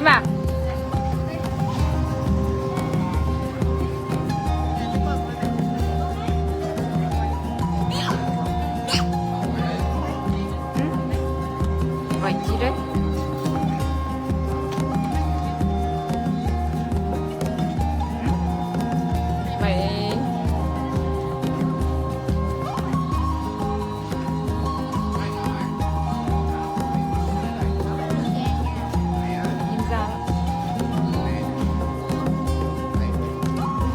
livestream à? Vậy chi đấy? Vậy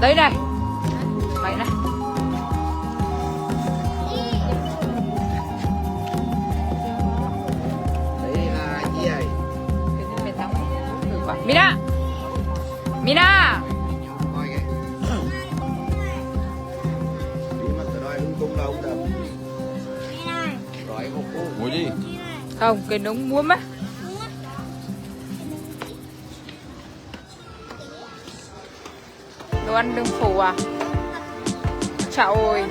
đấy này, vậy này. Đấy là gì vậy? Mina, Mina. Coi kìa. Đi mà tao đòi lung tung đâu đâu. Đòi một cô. Ngồi đi. Không, cái nống muốm á. Đồ ăn đường phủ à? Chạo ơi.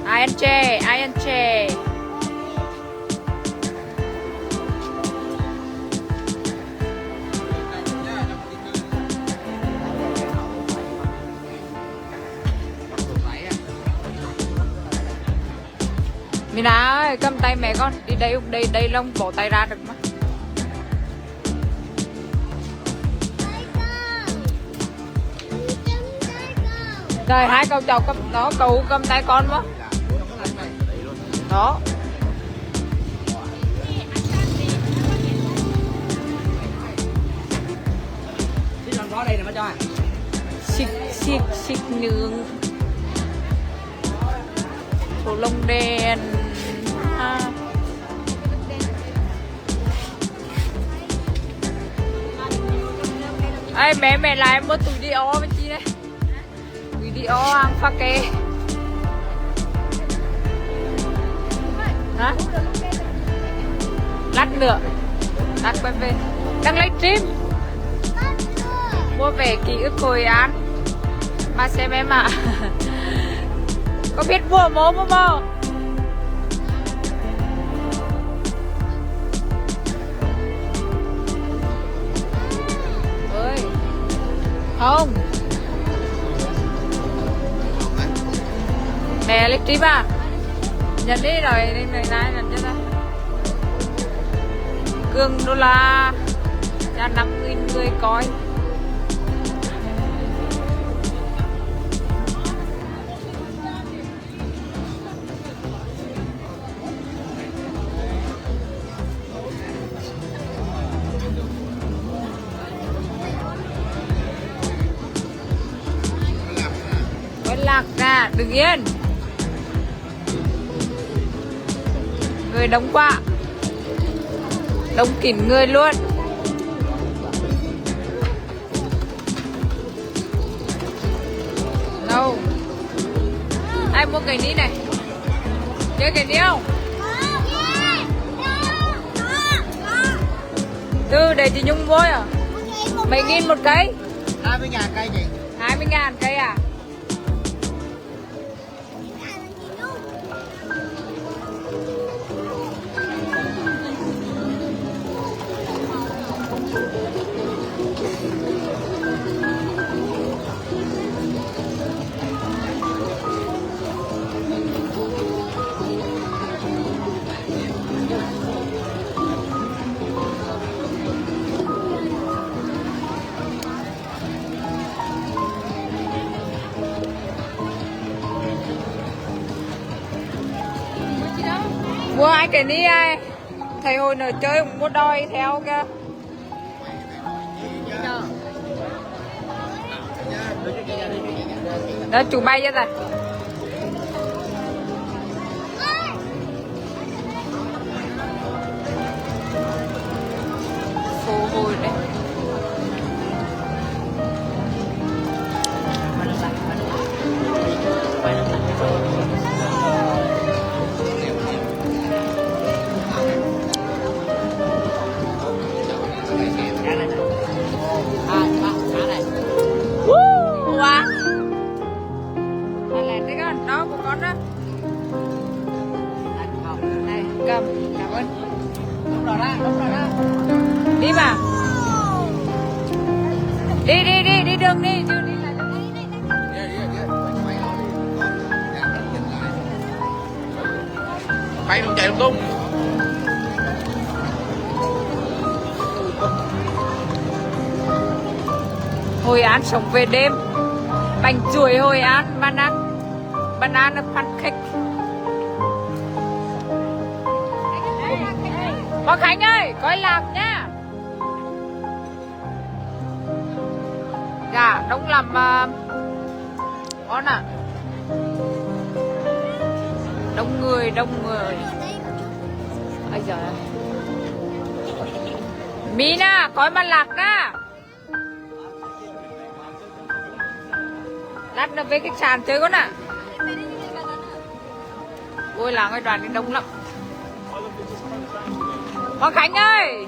Ai ăn chè, ai ăn chè. Mina ơi, cầm tay mẹ con. Đi đây, đây lông, bỏ tay ra được mà. Rồi, hai cậu cháu cầm, đó, cậu cầm tay con quá. Đó. Đây nè, cho Xịt nướng. Số lông đen ha. Ê mẹ lại mua túi đi ô bên chi đây. Túi đi ô hàng pha kê. Hả? Lát nữa. Lát quay về. Đang lấy stream. Mua về ký ức Hội An. Mà xem em ạ. Có biết mua mố không? Ơi. Không. Mẹ lấy trip à? Nhận đi rồi, này nhận cho ta. Cường đô la cho 5.000 người coi. Lạc ra, đừng yên. Người đông quá. Đông kín người luôn. Đâu? Ai mua cái ní này? Chơi cái ní không? Từ để chị Nhung mua à? Mấy nghìn một cây? 20.000 cây chị. 20.000 cây à? Mua ai cái ní ai? Thầy hồi nở chơi cũng mua đòi theo kìa. Đó chú bay cho ta. Phố hồi đấy. Woo! Wow. Thailand Cảm ơn. Đi mà. Đi đường đi. Chứ đi là bay không chạy lung tung. Hội An sống về đêm. Bánh chuối Hội An, banana pancake. Có Khánh ơi, coi lạc nha. Dạ, đông làm con à. Đông người. Ây giời ơi. Mina, coi mà lạc na. Lát nữa về khách sạn chơi con ạ. Ôi là ngoài đoàn đi đông lắm. Con Khánh ơi.